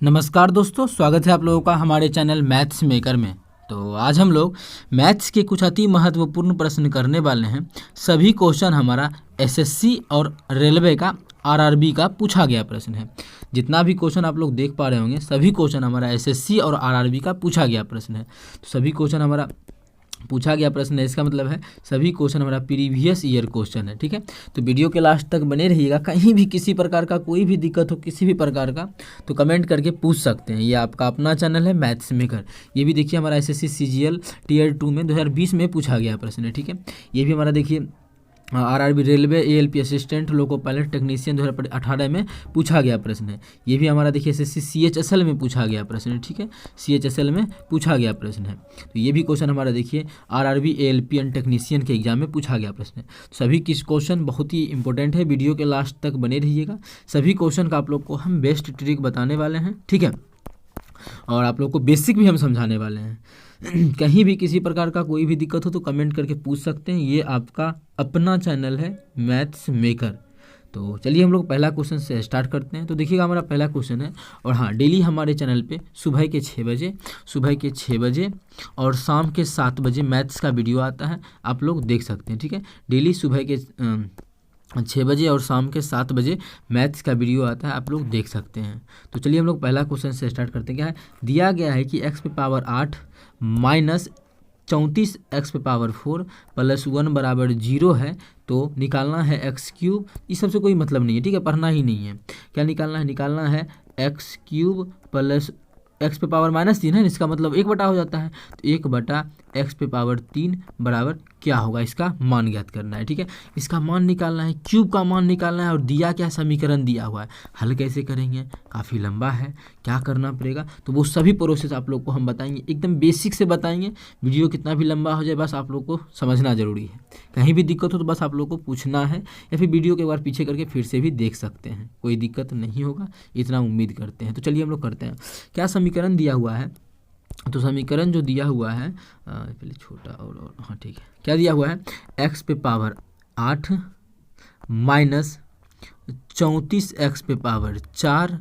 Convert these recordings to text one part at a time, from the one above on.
नमस्कार दोस्तों, स्वागत है आप लोगों का हमारे चैनल मैथ्स मेकर में। तो आज हम लोग मैथ्स के कुछ अति महत्वपूर्ण प्रश्न करने वाले हैं। सभी क्वेश्चन हमारा एसएससी और रेलवे का आरआरबी का पूछा गया प्रश्न है। जितना भी क्वेश्चन आप लोग देख पा रहे होंगे सभी क्वेश्चन हमारा एसएससी और आरआरबी का पूछा गया प्रश्न है। तो सभी क्वेश्चन हमारा पूछा गया प्रश्न है, इसका मतलब है सभी क्वेश्चन हमारा प्रीवियस ईयर क्वेश्चन है। ठीक है, तो वीडियो के लास्ट तक बने रहिएगा। कहीं भी किसी प्रकार का कोई भी दिक्कत हो किसी भी प्रकार का तो कमेंट करके पूछ सकते हैं। ये आपका अपना चैनल है मैथ्स मेकर। ये भी देखिए हमारा एसएससी सीजीएल टियर 2 में 2020 में पूछा गया प्रश्न है। ठीक है, ये भी हमारा देखिए RRB railway ALP assistant loco pilot technician 2018 में पूछा गया प्रश्न है। ये भी हमारा देखिए एसएससी सीएचएसएल में पूछा गया प्रश्न है। ठीक है, सीएचएसएल में पूछा गया प्रश्न है। तो ये भी क्वेश्चन हमारा देखिए आरआरबी एएलपी एंड टेक्नीशियन के एग्जाम में पूछा गया प्रश्न है। सभी किस क्वेश्चन बहुत ही इंपॉर्टेंट है, वीडियो के लास्ट तक बने रहिएगा। सभी क्वेश्चन का आप लोग को हम बेस्ट ट्रिक बताने वाले हैं। ठीक है, और आप लोग को बेसिक भी हम समझाने वाले हैं। कहीं भी किसी प्रकार का कोई भी दिक्कत हो तो कमेंट करके पूछ सकते हैं। ये आपका अपना चैनल है मैथ्स मेकर। तो चलिए हम लोग पहला क्वेश्चन से स्टार्ट करते हैं। तो देखिएगा हमारा पहला क्वेश्चन है, और हाँ, डेली हमारे चैनल पे सुबह के 6 बजे और शाम के 7 बजे मैथ्स का वीडियो आता है, आप लोग देख सकते हैं। ठीक है, डेली सुबह के 6 बजे और शाम के 7 बजे मैथ्स का वीडियो आता है, आप लोग देख सकते हैं। तो चलिए हम लोग पहला क्वेश्चन से स्टार्ट करते हैं। क्या है, दिया गया है कि x पे पावर 8 माइनस 34 x पे पावर 4 प्लस 1 बराबर 0 है, तो निकालना है एक्स क्यूब। इस सबसे कोई मतलब नहीं है। ठीक है, पढ़ना ही नहीं है। क्या निकालना है? निकालना है एक्स क्यूब प्लस एक्स पे पावर -3 है, इसका मतलब 1 बटा हो जाता है। तो 1/x पे पावर 3 बराबर क्या होगा, इसका मान ज्ञात करना है। ठीक है, इसका मान निकालना है, क्यूब का मान निकालना है। और दिया क्या, समीकरण दिया हुआ है। हल कैसे करेंगे, काफ़ी लंबा है, क्या करना पड़ेगा, तो वो सभी प्रोसेस आप लोग को हम बताएंगे, एकदम बेसिक से बताएंगे। वीडियो कितना भी लंबा हो जाए बस आप लोग को समझना जरूरी है। कहीं भी दिक्कत हो तो बस आप लोग को पूछना है, या फिर वीडियो के बार पीछे करके फिर से भी देख सकते हैं। कोई दिक्कत नहीं होगा, इतना उम्मीद करते हैं। तो चलिए हम लोग करते हैं। क्या समीकरण दिया हुआ है, तो समीकरण जो दिया हुआ है पहले छोटा और हाँ ठीक है, क्या दिया हुआ है, x पे पावर 8 माइनस 34 x पे पावर 4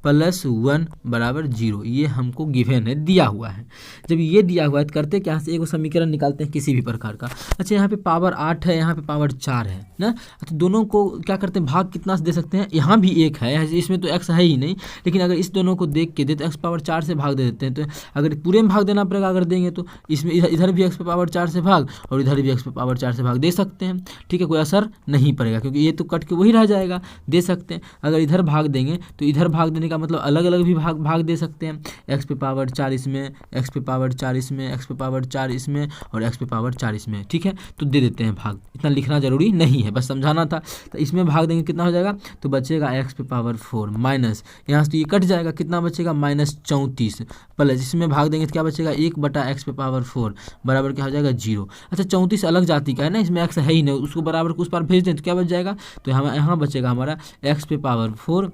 प्लस 1 बराबर 0, ये हमको गिवन है, दिया हुआ है। जब ये दिया हुआ है तो करते क्या से एक समीकरण निकालते हैं किसी भी प्रकार का। अच्छा, यहाँ पे पावर 8 है, यहाँ पे पावर 4 है ना, तो दोनों को क्या करते हैं, भाग कितना से दे सकते हैं। यहाँ भी 1 है, इसमें तो x है ही नहीं, लेकिन अगर इस दोनों को देख के दे तो x पावर 4 से भाग दे देते हैं। तो अगर पूरे में भाग देना पड़ेगा, अगर देंगे तो इसमें इधर भी x पे पावर 4 से भाग और इधर भी x पे पावर 4 से भाग दे सकते हैं। ठीक है, कोई असर नहीं पड़ेगा क्योंकि ये तो कट के वही रह जाएगा, दे सकते हैं। अगर इधर भाग देंगे तो इधर भाग देने का मतलब अलग अलग भी भाग दे सकते हैं। x पे पावर 4 इसमें, x पे पावर 4 इसमें, x पे पावर 4 इसमें और x पे पावर 4 इसमें। ठीक है, तो दे देते हैं भाग, इतना लिखना जरूरी नहीं है, बस समझाना था। तो इसमें भाग देंगे कितना हो जाएगा, तो बचेगा x पे पावर 4 माइनस, यहाँ से तो ये कट जाएगा, कितना बचेगा -34 प्लस, इसमें भाग देंगे तो क्या बचेगा 1/x पे पावर 4 बराबर क्या हो जाएगा 0। अच्छा, 34 अलग जाति का है ना, इसमें x है ही नहीं, उसको बराबर उस पार भेज दें तो क्या बच जाएगा, तो यहाँ बचेगा हमारा x पे पावर 4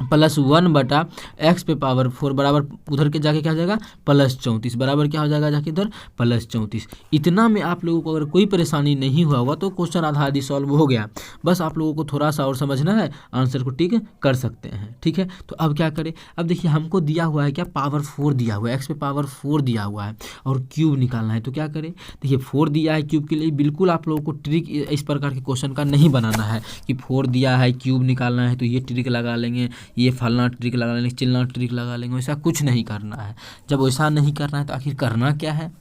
प्लस 1/x पे पावर 4 बराबर उधर के जाके क्या हो जाएगा +34 बराबर क्या हो जाएगा जाके इधर +34। इतना में आप लोगों को अगर कोई परेशानी नहीं हुआ हुआ तो क्वेश्चन आधा आधी सॉल्व हो गया। बस आप लोगों को थोड़ा सा और समझना है, आंसर को टिक कर सकते हैं। ठीक है, तो अब क्या करें, अब देखिए हमको दिया हुआ है क्या, पावर 4 दिया हुआ है, x पे पावर 4 दिया हुआ है और क्यूब निकालना है। तो क्या करें, देखिए 4 दिया है क्यूब के लिए, बिल्कुल आप लोगों को ट्रिक इस प्रकार के क्वेश्चन का नहीं बनाना है कि 4 दिया है क्यूब निकालना है तो ये ट्रिक लगा लेंगे, ये फलना ट्रिक लगा लेंगे, चिलना ट्रिक लगा लेंगे। वैसा कुछ नहीं करना है। जब वैसा नहीं करना है तो आखिर करना क्या है,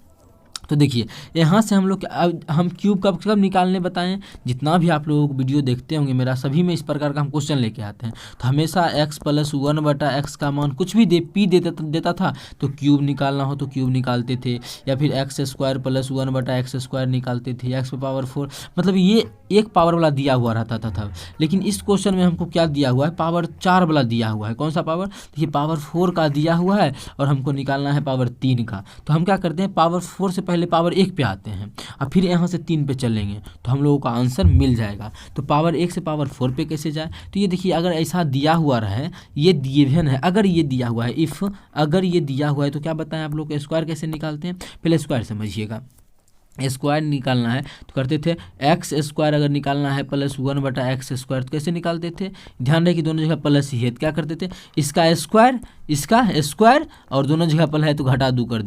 तो देखिए यहाँ से हम लोग हम क्यूब कब निकालने बताएं, जितना भी आप लोग वीडियो देखते होंगे मेरा, सभी में इस प्रकार का हम क्वेश्चन लेके आते हैं। तो हमेशा x प्लस 1/x का मान कुछ भी p देता था तो क्यूब निकालना हो तो क्यूब निकालते थे, या फिर x² प्लस 1/x² निकालते थे, x पे पावर 4, मतलब ये एक पावर वाला दिया हुआ रहता था। लेकिन इस क्वेश्चन में हमको क्या दिया हुआ है, पावर 4 वाला दिया हुआ है। कौन सा पावर, देखिए पावर 4 का दिया हुआ है और हमको निकालना है पावर 3 का। तो हम क्या करते हैं, पावर 4 से पहले पावर 1 पे आते हैं और फिर यहाँ से 3 पे चलेंगे तो हम लोगों का आंसर मिल जाएगा। तो पावर 1 से पावर 4 पे कैसे जाए, तो ये देखिए अगर ऐसा दिया हुआ रहे, ये गिवन है, अगर ये दिया हुआ है, इफ़ अगर ये दिया हुआ है तो क्या बताएं आप लोग, स्क्वायर कैसे निकालते हैं, पहले स्क्वायर समझिएगा। स्क्वायर निकालना है तो करते थे एक्स स्क्वायर, अगर निकालना है प्लस 1/x स्क्वायर तो कैसे निकालते थे, ध्यान रहे कि दोनों जगह प्लस ही है तो क्या करते थे, इसका स्क्वायर और दोनों जगह प्लस है तो घटा दो कर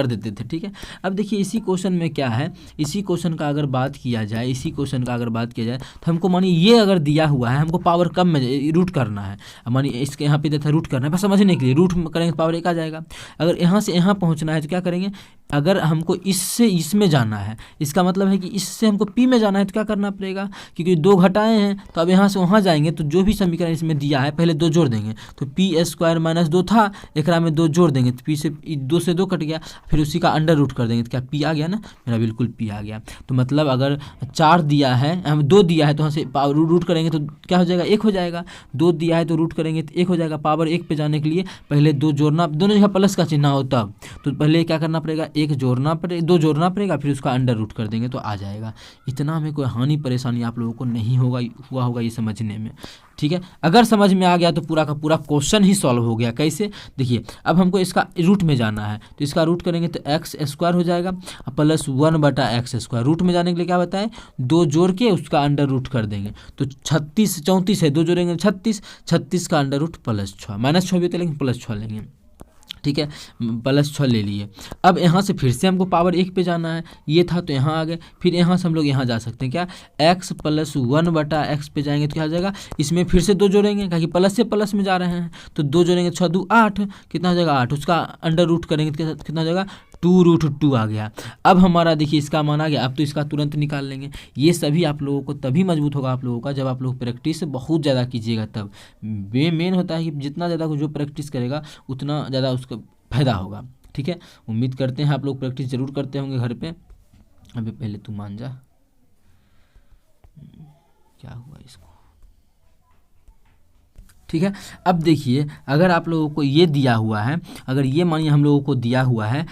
देते थे। ठीक है, अब देखिए इसी क्वेश्चन में क्या है, इसी क्वेश्चन का अगर बात किया जाए तो हमको मानिए ये अगर दिया हुआ है, हमको पावर कम में रूट करना है, मानिए इसके यहाँ पे देता है रूट करना है, बस समझने के लिए रूट करेंगे तो पावर 1 आ जाएगा। अगर यहाँ से यहाँ पहुँचना है तो क्या करेंगे, अगर हमको इससे इसमें जाना है, इसका मतलब है कि इससे हमको पी में जाना है तो क्या करना पड़ेगा, क्योंकि 2 घटाए हैं तो अब यहाँ से वहाँ जाएंगे तो जो भी समीकरण इसमें दिया है पहले 2 जोड़ देंगे, तो p² - 2 था, एकरा में 2 जोड़ देंगे तो p से 2 से 2 कट गया, फिर उसी का अंडर रूट कर देंगे तो क्या p आ गया ना, मेरा बिल्कुल p आ गया। तो मतलब अगर 4 दिया है, हम 2 दिया है तो वहाँ से रूट करेंगे तो क्या हो जाएगा, 1 हो जाएगा। 2 दिया है तो रूट करेंगे तो 1 हो जाएगा। पावर 1 पे जाने के लिए पहले 2 जोड़ना, दोनों जगह प्लस का चिन्ह हो तब, तो पहले क्या करना पड़ेगा, 2 जोड़ना पड़ेगा, फिर उसका अंडर रूट कर देंगे तो आ जाएगा। इतना हमें कोई हानि परेशानी आप लोगों को नहीं हुआ होगा ये समझने में। ठीक है, अगर समझ में आ गया तो पूरा का पूरा क्वेश्चन ही सॉल्व हो गया। कैसे, देखिए अब हमको इसका रूट में जाना है तो इसका रूट करेंगे तो x² हो जाएगा प्लस 1/x²। रूट में जाने के लिए क्या बताएं, 2 जोड़ के उसका अंडर रूट कर देंगे तो 34 है, 2 जोड़ेंगे 36 का अंडर रूट +6, -6 भी तो लेंगे +6 लेंगे। ठीक है, +6 ले लिए। अब यहाँ से फिर से हमको पावर 1 पे जाना है, ये था तो यहाँ आ गए, फिर यहाँ से हम लोग यहाँ जा सकते हैं क्या, x + 1/x पे जाएंगे तो क्या हो जाएगा, इसमें फिर से 2 जोड़ेंगे क्योंकि प्लस से प्लस में जा रहे हैं तो 2 जोड़ेंगे 6 2 8, कितना हो जाएगा 8, उसका अंडर रूट करेंगे तो कितना हो जाएगा 2√2 आ गया। अब हमारा देखिए इसका मान आ गया, अब तो इसका तुरंत निकाल लेंगे। ये सभी आप लोगों को तभी मजबूत होगा आप लोगों का जब आप लोग प्रैक्टिस बहुत ज़्यादा कीजिएगा, तब मेन होता है कि जितना ज़्यादा जो प्रैक्टिस करेगा उतना ज़्यादा उसका फायदा होगा। ठीक है, उम्मीद करते हैं आप लोग प्रैक्टिस जरूर करते होंगे घर पे। अभी पहले तू मान जा, क्या हुआ इसको। ठीक है, अब देखिए अगर आप लोगों को ये दिया हुआ है, अगर ये मानिए हम लोगों को दिया हुआ है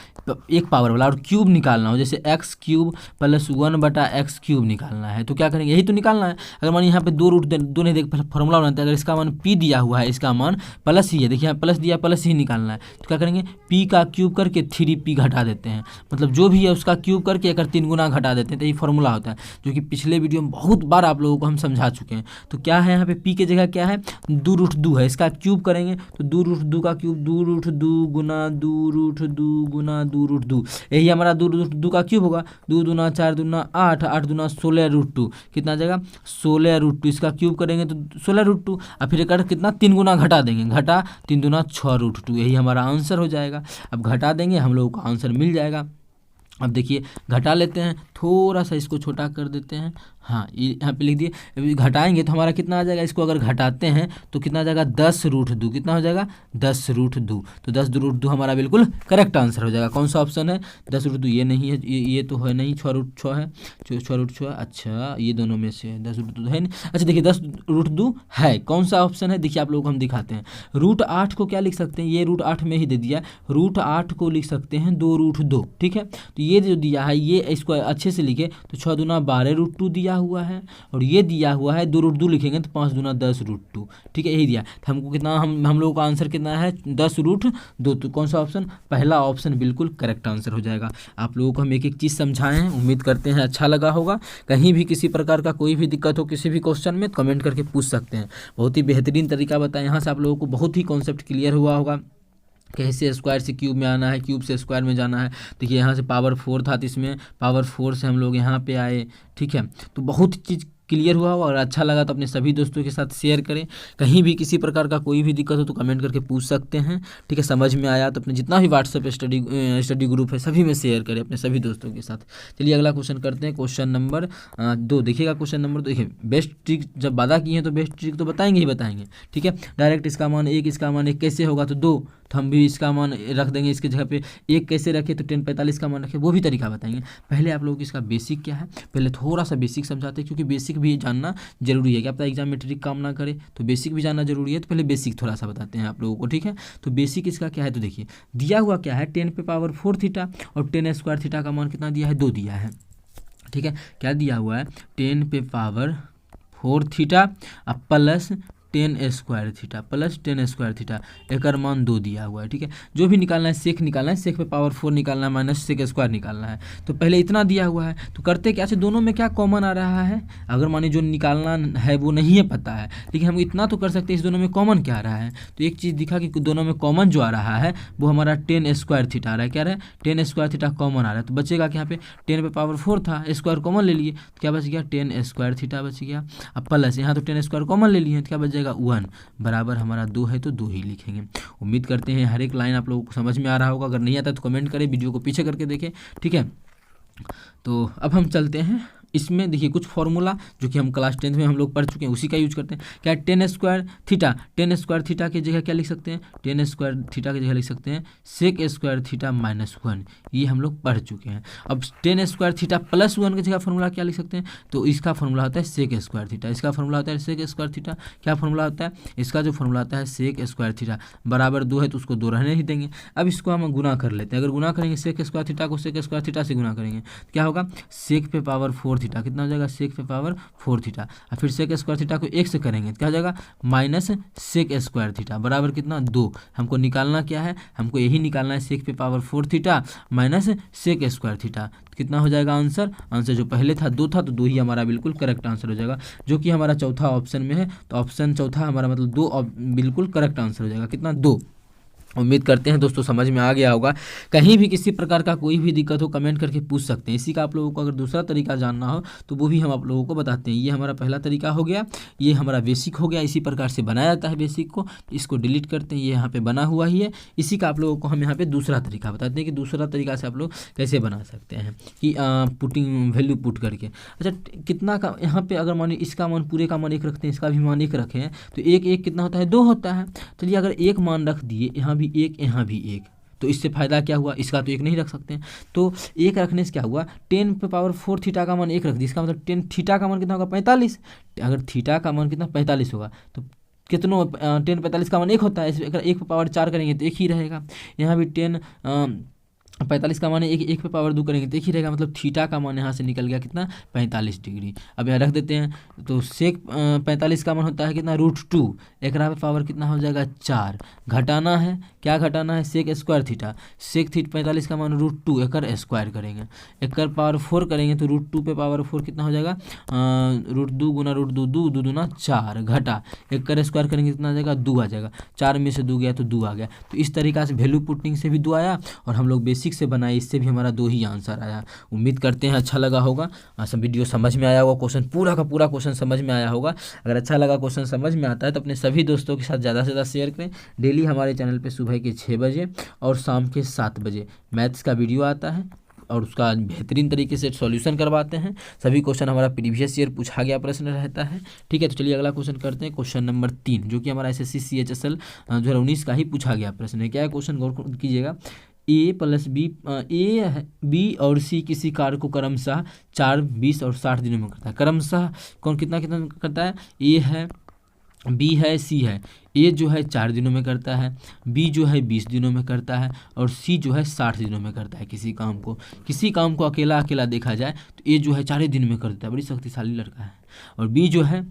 एक पावर वाला और क्यूब निकालना हो, जैसे x³ + 1/x³ निकालना है तो क्या करेंगे, यही तो निकालना है। अगर मानिए यहाँ पे 2 रूट दो नहीं देख फॉर्मूला बनाते हैं, अगर इसका मान p दिया हुआ है, इसका मान प्लस ही है, देखिए यहाँ प्लस दिया, प्लस ही निकालना है तो क्या करेंगे, p का क्यूब करके 3p घटा देते हैं, मतलब जो भी है उसका क्यूब करके अगर 3 गुना घटा देते हैं तो ये फॉर्मूला होता है, जो कि पिछले वीडियो में बहुत बार आप लोगों को हम समझा चुके हैं। तो क्या है यहाँ पे p की जगह क्या है, 2√2 है, इसका क्यूब करेंगे तो 2√2 का क्यूब 2√2 गुना 2√2 गुना 2√2, यही हमारा 2√2 का क्यूब होगा। 2 दूना 4 दूना 8, 8 दूना 16√2, कितना आ जाएगा 16√2, इसका क्यूब करेंगे तो 16√2, और फिर कर कितना 3 गुना घटा देंगे, घटा 3 दूना 6√2, यही हमारा आंसर हो जाएगा। अब घटा देंगे हम लोगों को आंसर मिल जाएगा। अब देखिए घटा लेते हैं, थोड़ा सा इसको छोटा कर देते हैं, हाँ ये यहाँ पे लिख दिए। अभी घटाएंगे तो हमारा कितना आ जाएगा, इसको अगर घटाते हैं तो कितना आ जाएगा 10√2, कितना हो जाएगा 10√2, तो 10√2 हमारा बिल्कुल करेक्ट आंसर हो जाएगा। कौन सा ऑप्शन है, 10√2 ये नहीं है, ये तो है नहीं, 6√6 है, 6√6, अच्छा ये दोनों में से 10√2 है नहीं। अच्छा देखिए 10√2 है, कौन सा ऑप्शन है, देखिए आप लोग हम दिखाते हैं। √8 को क्या लिख सकते हैं, ये √8 में ही दे दिया, √8 को लिख सकते हैं 2√2। ठीक है, तो ये जो दिया है ये इसको अच्छे से लिखे तो 6 दूना 12√2 दिया हुआ है, और ये दिया हुआ है 2√2 लिखेंगे तो 5 दूना 10√2। ठीक है, यही दिया तो हमको कितना, हम लोगों का आंसर कितना है 10√2। तो कौन सा ऑप्शन, पहला ऑप्शन बिल्कुल करेक्ट आंसर हो जाएगा। आप लोगों को हम एक एक चीज़ समझाएं हैं, उम्मीद करते हैं अच्छा लगा होगा। कहीं भी किसी प्रकार का कोई भी दिक्कत हो किसी भी क्वेश्चन में कमेंट करके पूछ सकते हैं, बहुत ही बेहतरीन तरीका बताएं। यहाँ से आप लोगों को बहुत ही कॉन्सेप्ट क्लियर हुआ होगा, कैसे स्क्वायर से क्यूब में आना है, क्यूब से स्क्वायर में जाना है। देखिए यहाँ से पावर 4 था तो इसमें पावर 4 से हम लोग यहाँ पे आए। ठीक है, तो बहुत चीज़ क्लियर हुआ और अच्छा लगा तो अपने सभी दोस्तों के साथ शेयर करें। कहीं भी किसी प्रकार का कोई भी दिक्कत हो तो कमेंट करके पूछ सकते हैं। ठीक है, समझ में आया तो अपने जितना भी व्हाट्सएप स्टडी ग्रुप है सभी में शेयर करें अपने सभी दोस्तों के साथ। चलिए अगला क्वेश्चन करते हैं, क्वेश्चन नंबर 2 देखिएगा। क्वेश्चन नंबर 2 देखिए, बेस्ट ट्रिक जब वादा की है तो बेस्ट ट्रिक तो बताएंगे ही बताएंगे। ठीक है, डायरेक्ट इसका मान 1 इसका मान 1 कैसे होगा तो 2, तो हम भी इसका मान रख देंगे इसके जगह पे 1 कैसे रखे तो 1045 का मान रखे, वो भी तरीका बताएंगे। पहले आप लोगों को इसका बेसिक क्या है, पहले थोड़ा सा बेसिक समझाते हैं, क्योंकि बेसिक भी जानना जरूरी है। क्या पता एग्जाम में ट्रिक काम ना करे, तो बेसिक भी जानना जरूरी है। तो पहले बेसिक थोड़ा सा बताते हैं आप लोगों को। ठीक है, तो बेसिक इसका क्या है तो देखिए दिया हुआ क्या है 10 पे पावर 4 थीटा और 10 स्क्वायर थीटा का मान कितना दिया है 2 दिया है। ठीक है, क्या दिया हुआ है 10 पे power 4 theta plus 10² theta plus 10² theta एकर मान 2 दिया हुआ है। ठीक है, जो भी निकालना है सेक निकालना है, सेक पे पावर 4 निकालना है माइनस सेक स्क्वायर निकालना है। तो पहले इतना दिया हुआ है, तो करते क्या से दोनों में क्या कॉमन आ रहा है, अगर माने जो निकालना है वो नहीं है पता है, लेकिन हम इतना तो कर सकते हैं इस दोनों में कॉमन क्या आ रहा है। तो एक चीज़ दिखा कि दोनों में कॉमन जो आ रहा है वो हमारा 10² थीटा आ रहा है। क्या रहा है, 10² थीटा कॉमन आ रहा है। तो बचेगा कि यहाँ पे 10 पे पावर 4 था, स्क्वायर कॉमन ले लिए तो क्या बच गया 10² थीटा बच गया। अब प्लस यहाँ तो 10² कॉमन ले लिए तो क्या बच जाएगा 1 बराबर हमारा 2 है तो 2 ही लिखेंगे। उम्मीद करते हैं हर एक लाइन आप लोगों को समझ में आ रहा होगा। अगर नहीं आता तो कमेंट करें, वीडियो को पीछे करके देखें। ठीक है, तो अब हम चलते हैं इसमें। देखिए कुछ फॉर्मूला जो कि हम क्लास 10th में हम लोग पढ़ चुके हैं उसी का यूज करते हैं। क्या 10² थीटा, 10² थीटा की जगह क्या लिख सकते हैं, 10² थीटा की जगह लिख सकते हैं sec² थीटा -1, ये हम लोग पढ़ चुके हैं। अब 10² थीटा +1 की जगह फॉर्मूला क्या लिख सकते हैं, तो इसका फॉर्मूला होता है sec² थीटा, इसका फॉर्मूला होता है sec² थीटा। क्या फॉर्मूला होता है, इसका जो फॉर्मूला होता है sec² थीटा बराबर 2 है तो उसको 2 रहने ही देंगे। अब इसको हम गुना कर लेते हैं। अगर गुना करेंगे sec² थीटा को sec² थीटा से गुना करेंगे तो क्या होगा, sec पे पावर 4 थीटा कितना हो जाएगा, sec पे पावर 4 थीटा। और फिर sec² थीटा को 1 से करेंगे तो क्या हो जाएगा माइनस sec² थीटा बराबर कितना 2। हमको निकालना क्या है, हमको यही निकालना है sec पे power 4 theta minus sec² theta. तो कितना हो जाएगा आंसर, आंसर जो पहले था 2 था तो 2 ही हमारा बिल्कुल करेक्ट आंसर हो जाएगा, जो कि हमारा चौथा ऑप्शन में है। तो ऑप्शन चौथा हमारा मतलब 2 बिल्कुल करेक्ट आंसर हो जाएगा, कितना 2। उम्मीद करते हैं दोस्तों समझ में आ गया होगा। कहीं भी किसी प्रकार का कोई भी दिक्कत हो कमेंट करके पूछ सकते हैं। इसी का आप लोगों को अगर दूसरा तरीका जानना हो तो वो भी हम आप लोगों को बताते हैं। ये हमारा पहला तरीका हो गया, ये हमारा बेसिक हो गया। इसी प्रकार से बनाया जाता है बेसिक को। इसको डिलीट करते हैं, ये यहाँ पे बना हुआ ही है। इसी का आप लोगों को हम यहाँ पे दूसरा तरीका बताते हैं कि दूसरा तरीका से आप लोग कैसे बना सकते हैं कि पुटिंग वैल्यू पुट करके। अच्छा कितना का यहाँ पे अगर मान इसका मान पूरे का मान 1 रखते हैं, इसका भी मान 1 रखें तो 1 1 कितना होता है 2 होता है। चलिए अगर 1 मान रख दिए, यहाँ भी 1 यहाँ भी 1, तो इससे फ़ायदा क्या हुआ, इसका तो 1 नहीं रख सकते हैं। तो 1 रखने से क्या हुआ, 10 पे पावर 4 थीटा का मान 1 रख दिया, इसका मतलब 10 थीटा का मान कितना होगा 45। अगर थीटा का मान कितना 45 होगा तो कितनों 10 45 का मान 1 होता है। अगर 1 पे पावर 4 करेंगे तो 1 ही रहेगा। यहाँ भी 10 45 का मान 1 पे पावर 2 करेंगे तो 1 ही रहेगा, मतलब थीटा का मान यहाँ से निकल गया कितना 45 डिग्री। अब यहाँ रख देते हैं तो सेक 45 का मान होता है कितना √2, एक पे पावर कितना हो जाएगा 4। घटाना है, क्या घटाना है sec² थीटा, sec 45 का मान √2 एकर स्क्वायर करेंगे, एकर पावर 4 करेंगे तो √2 पे पावर 4 कितना हो जाएगा √2 गुना √2 2 2 दूना 4 घटा एकर स्क्वायर करेंगे कितना आ जाएगा 2 आ जाएगा। 4 में से 2 गया तो 2 आ गया। तो इस तरीका से वैल्यू पुटिंग से भी 2 आया और हम लोग बेसिक से बनाए इससे भी हमारा 2 ही आंसर आया। उम्मीद करते हैं अच्छा लगा होगा, सब वीडियो समझ में आया होगा, क्वेश्चन पूरा का पूरा क्वेश्चन समझ में आया होगा। अगर अच्छा लगा क्वेश्चन समझ में आता है तो अपने सभी दोस्तों के साथ ज़्यादा से ज़्यादा शेयर करें। डेली हमारे चैनल पे सुबह के 6 बजे और शाम के 7 बजे मैथ्स का वीडियो आता है और उसका बेहतरीन तरीके से सॉल्यूशन करवाते हैं। सभी क्वेश्चन हमारा प्रीवियस ईयर पूछा गया प्रश्न रहता है। ठीक है, तो चलिए अगला क्वेश्चन करते हैं, क्वेश्चन नंबर 3 जो कि हमारा SSC CHSL 2019 का ही पूछा गया प्रश्न है। क्या है क्वेश्चन, गौर कीजिएगा। A + B A B और C किसी कार्य को क्रमशः 4 20 और 60 दिनों में करता है। क्रमशः कौन कितना कितना करता है, A है B है C है। A जो है 4 दिनों में करता है, B जो है 20 दिनों में करता है और C जो है 60 दिनों में करता है। किसी काम को अकेला अकेला देखा जाए तो A जो है 4 दिन में कर देता है, बड़ी शक्तिशाली लड़का है। और B जो है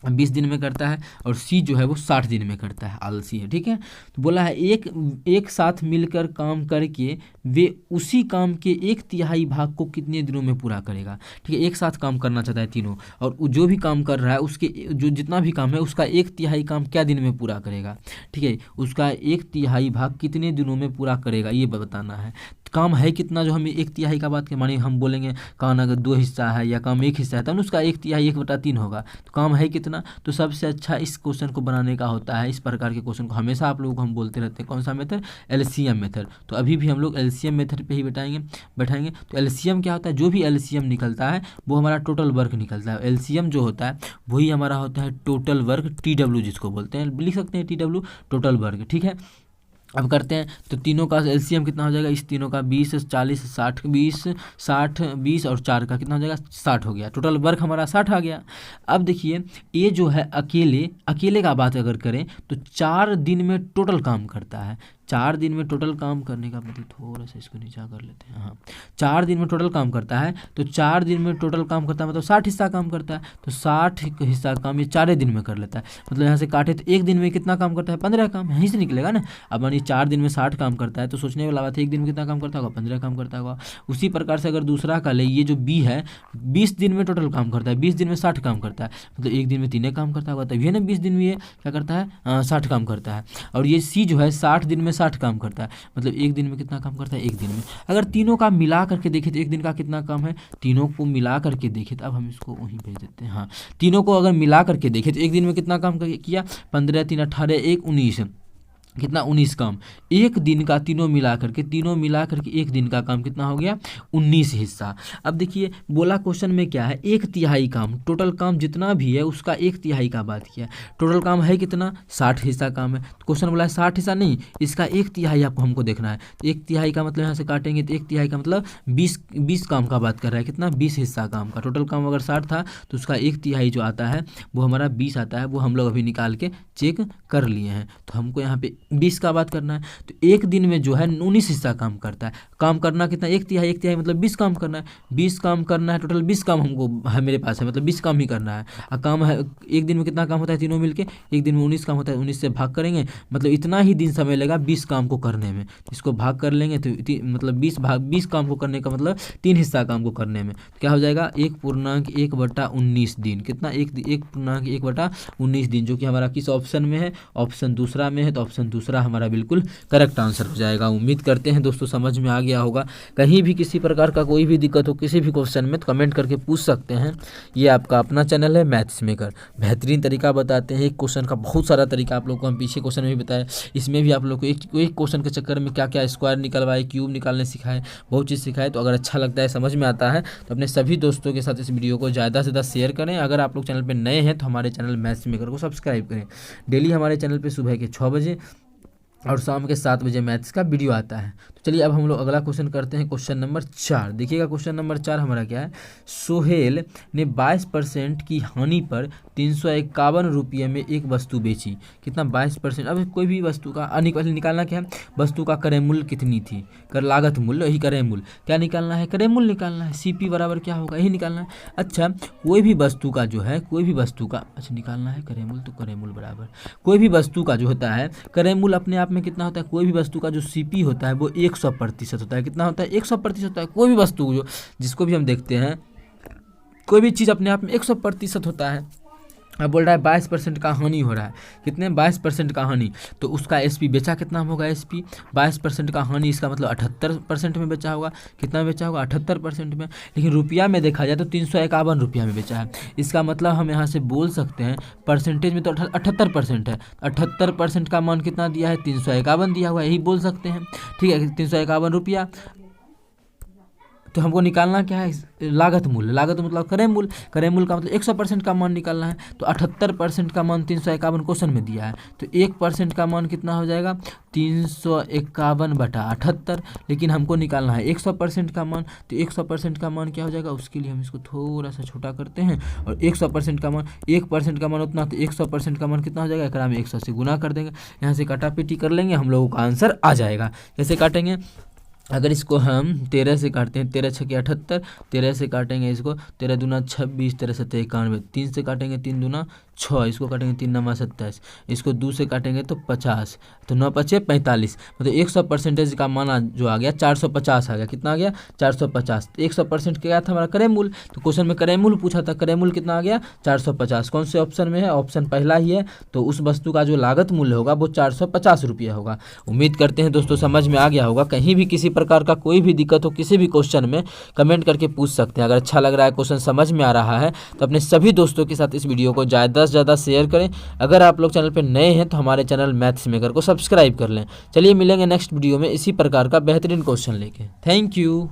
20 दिन में करता है और C जो है वो 60 दिन में करता है, आलसी है। ठीक है, तो बोला है एक साथ मिलकर काम करके वे उसी काम के 1/3 भाग को कितने दिनों में पूरा करेगा। ठीक है, एक साथ काम करना चाहता है तीनों और जो भी काम कर रहा है उसके जो जितना भी काम है उसका 1/3 काम क्या दिन में पूरा करेगा। ठीक है, उसका 1/3 भाग कितने दिनों में पूरा करेगा ये बताना है। काम है कितना, जो हमें 1/3 का बात के माने हम बोलेंगे काम अगर 2 हिस्सा है या काम 1 हिस्सा है तब उसका 1/3 1/3 होगा। तो काम है कितना, तो सबसे अच्छा इस क्वेश्चन को बनाने का होता है। इस प्रकार के क्वेश्चन को हमेशा आप लोगों को हम बोलते रहते हैं, कौन सा मेथड, LCM मेथड। तो अभी भी हम लोग LCM मेथड पे ही बैठाएंगे। तो LCM क्या होता है, जो भी LCM निकलता है वो हमारा टोटल वर्क निकलता है। LCM जो होता है वही हमारा होता है टोटल वर्क, TW जिसको बोलते हैं, लिख सकते हैं TW टोटल वर्क। ठीक है, अब करते हैं तो तीनों का LCM कितना हो जाएगा, इस तीनों का 20 40 60 20 60 20 और 4 का कितना हो जाएगा 60 हो गया। टोटल वर्क हमारा 60 आ गया। अब देखिए ये जो है अकेले का बात अगर करें तो 4 दिन में टोटल काम करता है। 4 दिन में टोटल काम करने का मतलब, थोड़ा सा इसको नीचा कर लेते हैं, हाँ 4 दिन में टोटल काम करता है, तो 4 दिन में टोटल काम करता है मतलब 60 हिस्सा काम करता है, तो 60 हिस्सा काम ये 4 दिन में कर लेता है। मतलब यहाँ से काटे तो एक दिन में कितना काम करता है, 15 काम, यहीं से निकलेगा ना। अब मानिए 4 दिन में 60 काम करता है, तो सोचने वाला बात है एक दिन में कितना काम करता होगा, 15 काम करता होगा। उसी प्रकार से अगर दूसरा का ले, ये जो बी है 20 दिन में टोटल काम करता है, 20 दिन में 60 काम करता है, मतलब एक दिन में 3 काम करता होगा, तभी है ना 20 दिन में ये क्या करता है, 60 काम करता है। और ये सी जो है 60 दिन में 60 काम करता है, मतलब एक दिन में कितना काम करता है, एक दिन में। अगर तीनों का मिला करके देखें तो एक दिन का कितना काम है, तीनों को मिला करके देखें तो अब हम इसको वहीं भेज देते हैं, हाँ तीनों को अगर मिला करके देखें तो एक दिन में कितना काम किया, 15 3 18 1 19, कितना 19 काम। एक दिन का तीनों मिला करके एक दिन का काम कितना हो गया, 19 हिस्सा। अब देखिए बोला क्वेश्चन में क्या है, 1/3 काम, टोटल काम जितना भी है उसका 1/3 का बात किया। टोटल काम है कितना, 60 हिस्सा काम है। क्वेश्चन बोला है 60 हिस्सा नहीं, इसका 1/3 आपको हमको देखना है। तो 1/3 का मतलब यहाँ से काटेंगे तो 1/3 का मतलब 20 काम का बात कर रहा है, कितना 20 हिस्सा काम का। टोटल काम अगर 60 था तो उसका 1/3 जो आता है वो हमारा 20 आता है, वो हम लोग अभी निकाल के चेक कर लिए हैं। तो हमको यहाँ पे 20 का बात करना है, तो एक दिन में जो है 19 हिस्सा काम करता है। काम करना कितना, 1/3 मतलब 20 काम करना है, 20 काम करना है, टोटल 20 काम हमको है मेरे पास है, मतलब 20 काम ही करना है। और काम है एक दिन में कितना काम होता है तीनों मिलके, एक दिन में 19 काम होता है, 19 से भाग करेंगे मतलब इतना ही दिन समय लगेगा 20 काम को करने में। इसको भाग कर लेंगे तो मतलब 20 काम को करने का मतलब 3 हिस्सा काम को करने में, तो क्या हो जाएगा 1/1/19 दिन, कितना 1/1/19 दिन, जो कि हमारा किस ऑप्शन में है, ऑप्शन दूसरा में है। तो ऑप्शन दूसरा हमारा बिल्कुल करेक्ट आंसर हो जाएगा। उम्मीद करते हैं दोस्तों समझ में आ गया होगा। कहीं भी किसी प्रकार का कोई भी दिक्कत हो किसी भी क्वेश्चन में तो कमेंट करके पूछ सकते हैं। ये आपका अपना चैनल है मैथ्स मेकर, बेहतरीन तरीका बताते हैं। एक क्वेश्चन का बहुत सारा तरीका आप लोग को हम पीछे क्वेश्चन में भी बताया, इसमें भी आप लोग को एक क्वेश्चन के चक्कर में क्या क्या स्क्वायर निकलवाए, क्यूब निकालने सिखाए, बहुत चीज़ सिखाए। तो अगर अच्छा लगता है, समझ में आता है तो अपने सभी दोस्तों के साथ इस वीडियो को ज़्यादा से ज़्यादा शेयर करें। अगर आप लोग चैनल पर नए हैं तो हमारे चैनल मैथ्स मेकर को सब्सक्राइब करें। डेली हमारे चैनल पर सुबह के 6 बजे और शाम के 7 बजे मैथ्स का वीडियो आता है। तो चलिए अब हम लोग अगला क्वेश्चन करते हैं, क्वेश्चन नंबर 4। देखिएगा क्वेश्चन नंबर 4 हमारा क्या है, सोहेल ने 22% की हानि पर 351 रुपये में एक वस्तु बेची, कितना 22%। अब कोई भी वस्तु का निकालना क्या है, वस्तु का क्रय मूल्य कितनी थी, कर लागत मूल्य, यही क्रय मूल्य क्या निकालना है, क्रय मूल्य निकालना है। CP बराबर क्या होगा, यही निकालना है। अच्छा कोई भी वस्तु का जो है, कोई भी वस्तु का अच्छा निकालना है क्रय मूल्य, तो क्रय मूल्य बराबर कोई भी वस्तु का जो होता है क्रय मूल्य अपने आप में कितना होता है, कोई भी वस्तु का जो CP होता है वो 100% होता है। कितना होता है, 100% होता है। कोई भी वस्तु जो जिसको भी हम देखते हैं, कोई भी चीज़ अपने आप में 100% होता है। अब बोल रहा है 22% का हानि हो रहा है, कितने 22% का हानि, तो उसका SP बेचा कितना होगा, SP 22% का हानि, इसका मतलब 78% में बेचा होगा। कितना बेचा होगा, 78% में। लेकिन रुपया में देखा जाए तो 351 रुपया में बेचा है। इसका मतलब हम यहाँ से बोल सकते हैं परसेंटेज में तो 78% है, 78% का मान कितना दिया है, 351 दिया हुआ है, यही बोल सकते हैं। ठीक है, 351 रुपया। तो हमको निकालना क्या है, लागत मूल्य। लागत मतलब क्रय मूल्य, क्रय मूल्य का मतलब 100% का मान निकालना है। तो 78% का मान 351 क्वेश्चन में दिया है, तो 1% का मान कितना हो जाएगा, 351/78। लेकिन हमको निकालना है 100% का मान, तो 100% का मान क्या हो जाएगा, उसके लिए हम इसको थोड़ा सा छोटा करते हैं। और 100% का मान, 1% का मान उतना, तो 100% का मान कितना हो जाएगा, एकरा में 100 से गुना कर देंगे, यहाँ से काटापीटी कर लेंगे, हम लोगों का आंसर आ जाएगा। कैसे काटेंगे, अगर इसको हम 13 से काटते हैं, 13 छके 78, 13 से काटेंगे इसको, 13 दूना 26, 13 सत्ते 91, 3 से काटेंगे 3 दूना 6, इसको काटेंगे 3 नमा 27, इसको 2 से काटेंगे तो 50, तो 9 पचे 45, मतलब 100% का मान जो आ गया 450 आ गया। कितना आ गया, 450। 100% क्या था हमारा क्रय मूल्य, तो क्वेश्चन में क्रय मूल्य पूछा था, क्रय मूल्य कितना आ गया 450। कौन से ऑप्शन में है, ऑप्शन पहला ही है। तो उस वस्तु का जो लागत मूल्य होगा वो 450 रुपया होगा। उम्मीद करते हैं दोस्तों समझ में आ गया होगा। कहीं भी किसी प्रकार का कोई भी दिक्कत हो किसी भी क्वेश्चन में कमेंट करके पूछ सकते हैं। अगर अच्छा लग रहा है, क्वेश्चन समझ में आ रहा है, तो अपने सभी दोस्तों के साथ इस वीडियो को ज़्यादा से ज़्यादा शेयर करें। अगर आप लोग चैनल पर नए हैं तो हमारे चैनल मैथ्स मेकर को सब्सक्राइब कर लें। चलिए मिलेंगे नेक्स्ट वीडियो में इसी प्रकार का बेहतरीन क्वेश्चन लेके। Thank you.